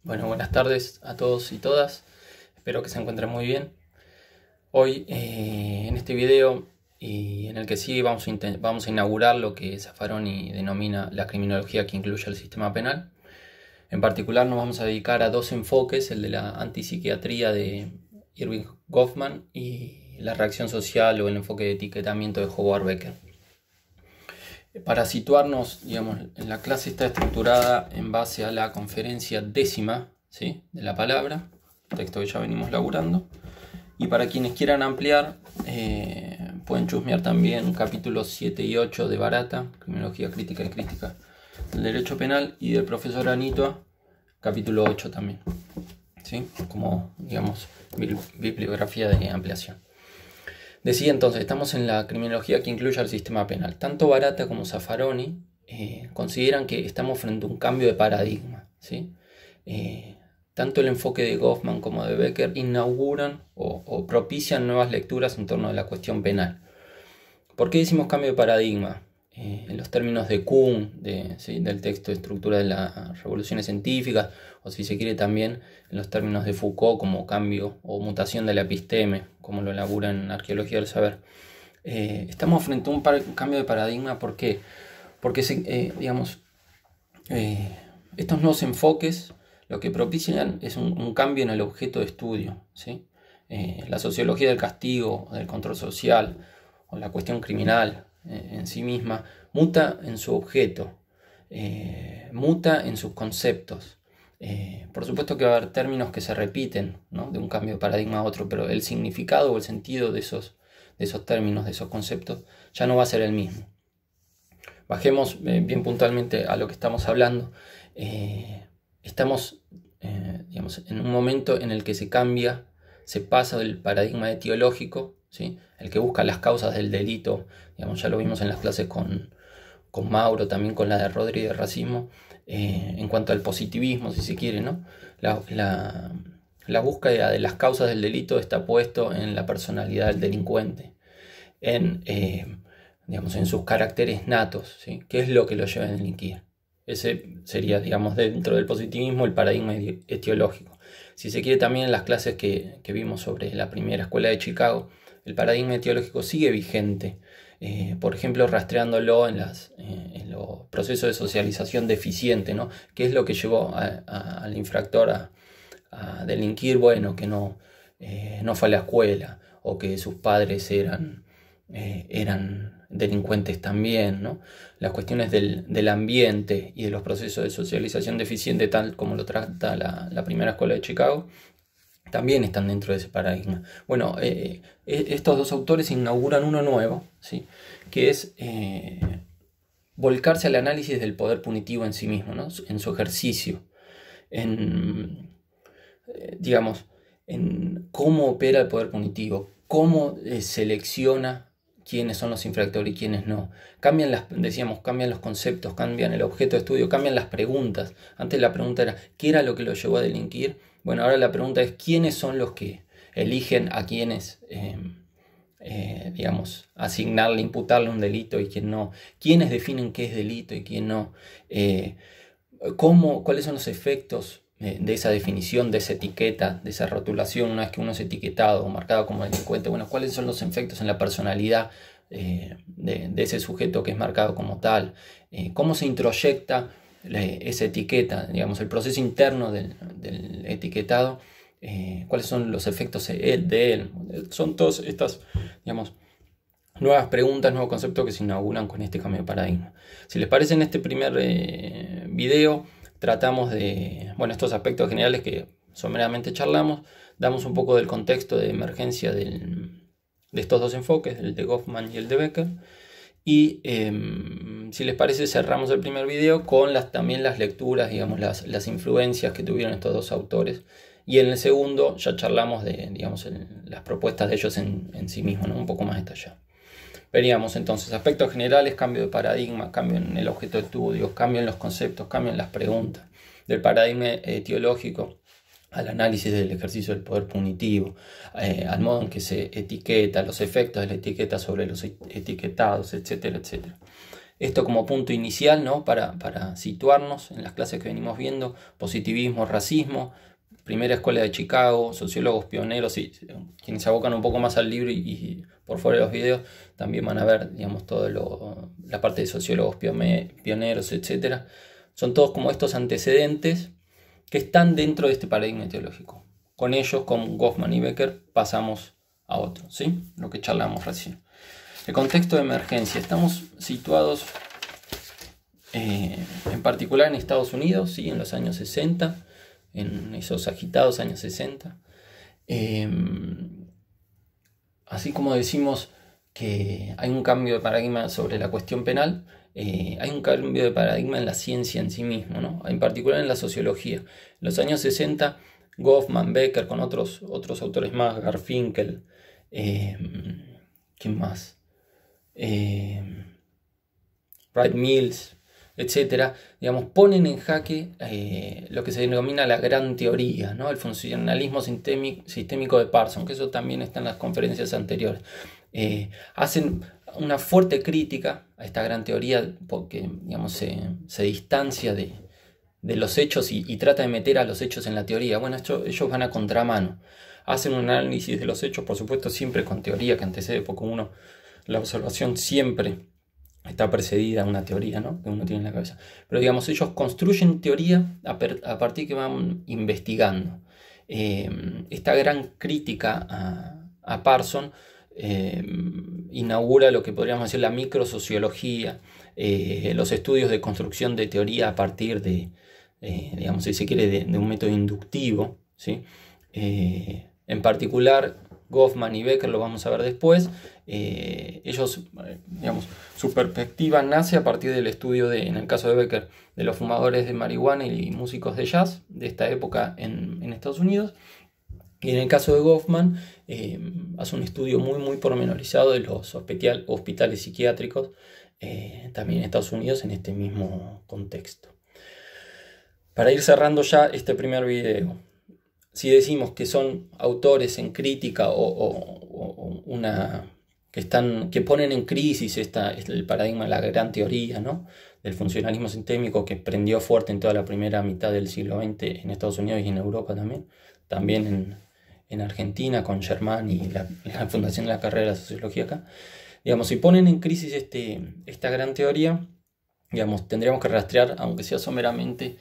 Bueno, buenas tardes a todos y todas. Espero que se encuentren muy bien. Hoy en este video y en el que sigue vamos a inaugurar lo que Zaffaroni denomina la criminología que incluye el sistema penal. En particular nos vamos a dedicar a dos enfoques, el de la antipsiquiatría de Irving Goffman y la reacción social o el enfoque de etiquetamiento de Howard Becker. Para situarnos, digamos, la clase está estructurada en base a la conferencia 10ª, ¿sí?, de la palabra, texto que ya venimos laburando. Y para quienes quieran ampliar, pueden chusmear también capítulos 7 y 8 de Barata, Criminología Crítica y Crítica del Derecho Penal, y del profesor Anitua, capítulo 8 también, ¿sí?, como, digamos, bibliografía de ampliación. Decía entonces, estamos en la criminología que incluye al sistema penal. Tanto Barata como Zaffaroni consideran que estamos frente a un cambio de paradigma, ¿sí? Tanto el enfoque de Goffman como de Becker inauguran o propician nuevas lecturas en torno a la cuestión penal. ¿Por qué decimos cambio de paradigma? En los términos de Kuhn, ¿sí?, del texto de estructura de las revoluciones científicas, o si se quiere también en los términos de Foucault como cambio o mutación de la episteme, como lo elabora en Arqueología del Saber. Estamos frente a un cambio de paradigma. ¿Por qué? Porque estos nuevos enfoques lo que propician es un cambio en el objeto de estudio, ¿sí? La sociología del castigo, del control social o la cuestión criminal en sí misma muta en su objeto, muta en sus conceptos. Por supuesto que va a haber términos que se repiten, ¿no?, de un cambio de paradigma a otro, pero el significado o el sentido de esos términos, de esos conceptos, ya no va a ser el mismo. Bajemos bien puntualmente a lo que estamos hablando. Estamos en un momento en el que se pasa del paradigma etiológico, ¿sí?, el que busca las causas del delito, ya lo vimos en las clases con Mauro, también con la de Rodri de racismo, en cuanto al positivismo, si se quiere, ¿no? La búsqueda de las causas del delito está puesto en la personalidad del delincuente, en sus caracteres natos, ¿sí? ¿Qué es lo que lo lleva a delinquir? Ese sería, dentro del positivismo, el paradigma etiológico. Si se quiere, también en las clases que vimos sobre la primera escuela de Chicago, el paradigma etiológico sigue vigente, por ejemplo, rastreándolo en los procesos de socialización deficiente, ¿no? ¿Qué es lo que llevó al infractor a delinquir? Bueno, que no fue a la escuela, o que sus padres eran delincuentes también, ¿no? Las cuestiones del ambiente y de los procesos de socialización deficiente, tal como lo trata la primera escuela de Chicago, también están dentro de ese paradigma. Bueno, estos dos autores inauguran uno nuevo, ¿sí?, que es volcarse al análisis del poder punitivo en sí mismo, ¿no?, en su ejercicio, en cómo opera el poder punitivo, cómo selecciona quiénes son los infractores y quiénes no. Cambian los conceptos, cambian el objeto de estudio, cambian las preguntas. Antes la pregunta era, ¿qué era lo que lo llevó a delinquir? Bueno, ahora la pregunta es, ¿quiénes son los que eligen a quienes, asignarle, imputarle un delito y quién no? ¿Quiénes definen qué es delito y quién no? ¿Cuáles son los efectos de esa definición, de esa etiqueta, de esa rotulación, una vez que uno es etiquetado o marcado como delincuente? Bueno, ¿cuáles son los efectos en la personalidad de ese sujeto que es marcado como tal? ¿Cómo se introyecta esa etiqueta, el proceso interno del etiquetado? ¿Cuáles son los efectos de él? Son todas estas, nuevas preguntas, nuevos conceptos que se inauguran con este cambio de paradigma. Si les parece, en este primer video tratamos de, estos aspectos generales que someramente charlamos, damos un poco del contexto de emergencia de estos dos enfoques, el de Goffman y el de Becker, y si les parece, cerramos el primer video con también las lecturas, las influencias que tuvieron estos dos autores, y en el segundo ya charlamos de las propuestas de ellos en sí mismos, ¿no?, un poco más detallado. Veríamos entonces aspectos generales, cambio de paradigma, cambio en el objeto de estudio, cambio en los conceptos, cambio en las preguntas, del paradigma etiológico al análisis del ejercicio del poder punitivo, al modo en que se etiqueta, los efectos de la etiqueta sobre los etiquetados, etcétera, etcétera. Esto como punto inicial, ¿no? Para situarnos en las clases que venimos viendo: positivismo, racismo, primera escuela de Chicago, sociólogos pioneros, y quienes se abocan un poco más al libro y por fuera de los videos también van a ver, digamos, la parte de sociólogos pioneros, etc. Son todos como estos antecedentes que están dentro de este paradigma teológico. Con ellos, con Goffman y Becker, pasamos a otro, ¿sí? Lo que charlamos recién. El contexto de emergencia. Estamos situados en particular en Estados Unidos, ¿sí? En los años 60, en esos agitados años 60. Así como decimos que hay un cambio de paradigma sobre la cuestión penal, hay un cambio de paradigma en la ciencia en sí mismo, ¿no? En particular en la sociología. En los años 60, Goffman, Becker, con otros autores más, Garfinkel, ¿quién más? Wright Mills, etcétera, digamos, ponen en jaque lo que se denomina la gran teoría, ¿no? El funcionalismo sistémico de Parsons, que eso también está en las conferencias anteriores. Hacen una fuerte crítica a esta gran teoría porque, digamos, se distancia de los hechos y trata de meter a los hechos en la teoría. Bueno, ellos van a contramano. Hacen un análisis de los hechos, por supuesto, siempre con teoría que antecede, porque la observación siempre está precedida a una teoría, ¿no? Que uno tiene en la cabeza. Pero, digamos, ellos construyen teoría a partir que van investigando. Esta gran crítica a Parsons inaugura lo que podríamos decir la microsociología, los estudios de construcción de teoría a partir digamos, si se quiere, de un método inductivo, ¿sí? En particular, Goffman y Becker, lo vamos a ver después, ellos, digamos, su perspectiva nace a partir del estudio en el caso de Becker, de los fumadores de marihuana y músicos de jazz de esta época en Estados Unidos. Y en el caso de Goffman, hace un estudio muy pormenorizado de los hospitales psiquiátricos, también en Estados Unidos, en este mismo contexto. Para ir cerrando ya este primer video, si decimos que son autores en crítica que ponen en crisis el paradigma de la gran teoría, ¿no? Del funcionalismo sistémico, que prendió fuerte en toda la primera mitad del siglo XX en Estados Unidos y en Europa también en Argentina con Germán y la fundación de la carrera de la sociología acá. Digamos, si ponen en crisis esta gran teoría, digamos, tendríamos que rastrear, aunque sea someramente,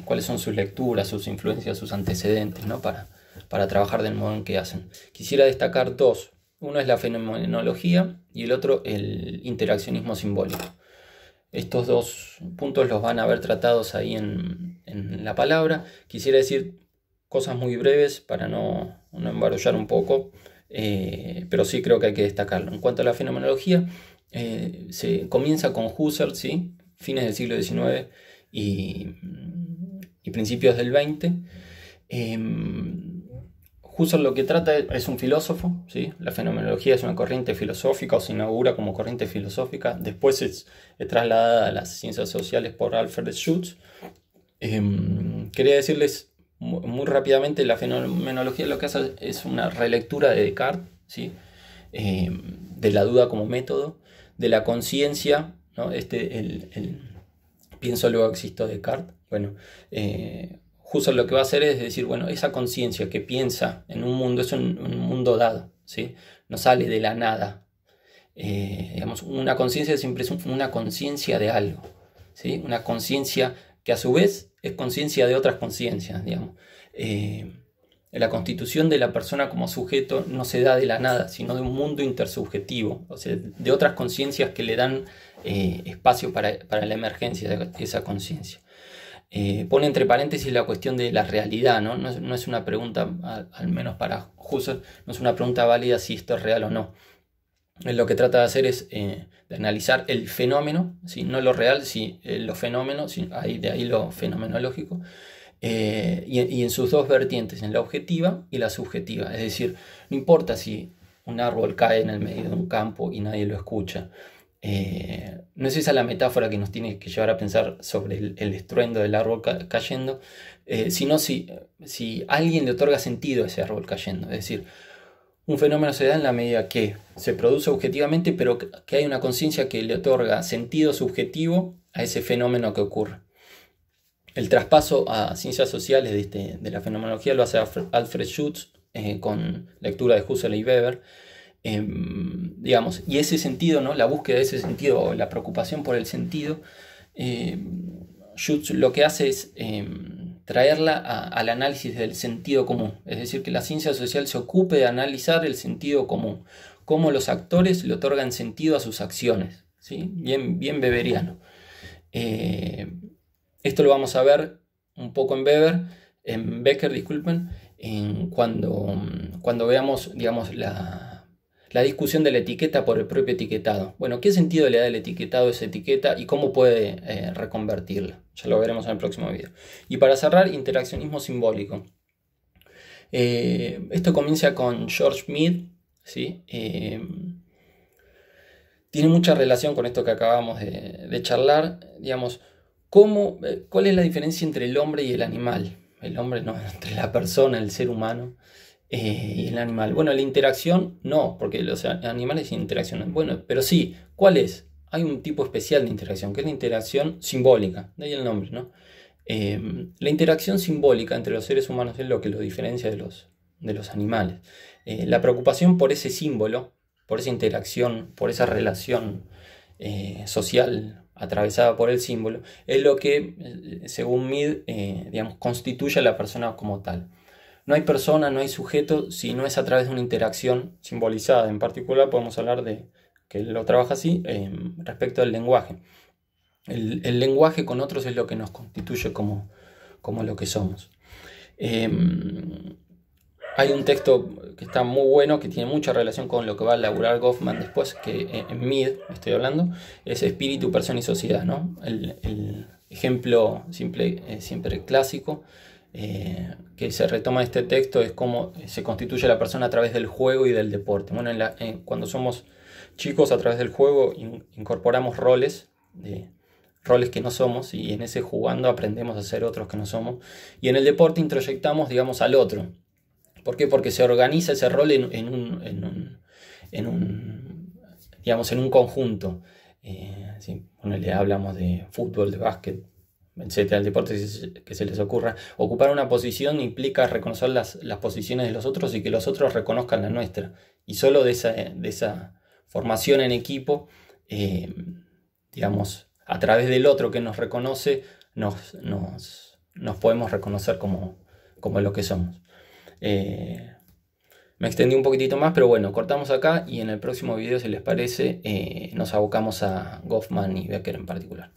cuáles son sus lecturas, sus influencias, sus antecedentes, ¿no? Para trabajar del modo en que hacen. Quisiera destacar dos. Uno es la fenomenología y el otro el interaccionismo simbólico. Estos dos puntos los van a ver tratados ahí en la palabra. Quisiera decir cosas muy breves para no embarullar un poco, pero sí creo que hay que destacarlo. En cuanto a la fenomenología, se comienza con Husserl, ¿sí? Fines del siglo XIX y principios del XX. Husserl lo que trata es un filósofo, ¿sí? La fenomenología es una corriente filosófica, o se inaugura como corriente filosófica, después es trasladada a las ciencias sociales por Alfred Schutz. Quería decirles muy rápidamente, la fenomenología lo que hace es una relectura de Descartes, ¿sí? De la duda como método, de la conciencia, ¿no? Pienso luego existo de Descartes. Bueno, Husserl lo que va a hacer es decir, bueno, esa conciencia que piensa en un mundo es un mundo dado, ¿sí? No sale de la nada. Digamos, una conciencia siempre es una conciencia de algo, ¿sí? Una conciencia que a su vez es conciencia de otras conciencias, digamos. La constitución de la persona como sujeto no se da de la nada, sino de un mundo intersubjetivo, o sea, de otras conciencias que le dan espacio para la emergencia de esa conciencia. Pone entre paréntesis la cuestión de la realidad, ¿no? No es una pregunta, al menos para Husserl, no es una pregunta válida si esto es real o no. Él lo que trata de hacer es de analizar el fenómeno, ¿sí? No lo real, sí, los fenómenos, ¿sí? De ahí lo fenomenológico, y en sus dos vertientes, en la objetiva y la subjetiva. Es decir, no importa si un árbol cae en el medio de un campo y nadie lo escucha. No es esa la metáfora que nos tiene que llevar a pensar sobre el estruendo del árbol cayendo, sino si alguien le otorga sentido a ese árbol cayendo. Es decir, Un fenómeno se da en la medida que se produce objetivamente, pero que hay una conciencia que le otorga sentido subjetivo a ese fenómeno que ocurre. El traspaso a ciencias sociales de la fenomenología lo hace Alfred Schutz con lectura de Husserl y Weber. Digamos, y ese sentido, ¿no? La búsqueda de ese sentido, la preocupación por el sentido, Schutz lo que hace es traerla al análisis del sentido común, es decir, que la ciencia social se ocupe de analizar el sentido común, cómo los actores le otorgan sentido a sus acciones, ¿sí? Bien weberiano. Esto lo vamos a ver un poco en Becker, disculpen, cuando veamos, digamos, la discusión de la etiqueta por el propio etiquetado. Bueno, ¿qué sentido le da el etiquetado a esa etiqueta y cómo puede reconvertirla? Ya lo veremos en el próximo video. Y para cerrar, interaccionismo simbólico. Esto comienza con George Mead, ¿sí? Tiene mucha relación con esto que acabamos de charlar, digamos, ¿cuál es la diferencia entre el hombre y el animal? El hombre no, entre la persona, el ser humano, y el animal. Bueno, la interacción no, porque los animales interaccionan. Bueno, pero sí, ¿cuál es? Hay un tipo especial de interacción, que es la interacción simbólica, de ahí el nombre, ¿no? La interacción simbólica entre los seres humanos es lo que los diferencia de los animales. La preocupación por ese símbolo, por esa interacción, por esa relación social atravesada por el símbolo, es lo que, según Mead, digamos, constituye a la persona como tal. No hay persona, no hay sujeto, si no es a través de una interacción simbolizada. En particular podemos hablar de, que lo trabaja así, respecto al lenguaje. El lenguaje con otros es lo que nos constituye como lo que somos. Hay un texto que está muy bueno, que tiene mucha relación con lo que va a elaborar Goffman después, que en Mead estoy hablando, es espíritu, persona y sociedad, ¿no? El ejemplo siempre clásico que se retoma de este texto es cómo se constituye la persona a través del juego y del deporte. Bueno, cuando somos chicos, a través del juego incorporamos roles que no somos, y en ese jugando aprendemos a ser otros que no somos, y en el deporte introyectamos, digamos, al otro. ¿Por qué? Porque se organiza ese rol en un conjunto. ¿Sí? Bueno, le hablamos de fútbol, de básquet, etcétera, el deporte que se les ocurra. Ocupar una posición implica reconocer las posiciones de los otros y que los otros reconozcan la nuestra. Y solo de esa formación en equipo, digamos, a través del otro que nos reconoce, nos podemos reconocer como lo que somos. Me extendí un poquitito más, pero bueno, cortamos acá y en el próximo video, si les parece, nos abocamos a Goffman y Becker en particular.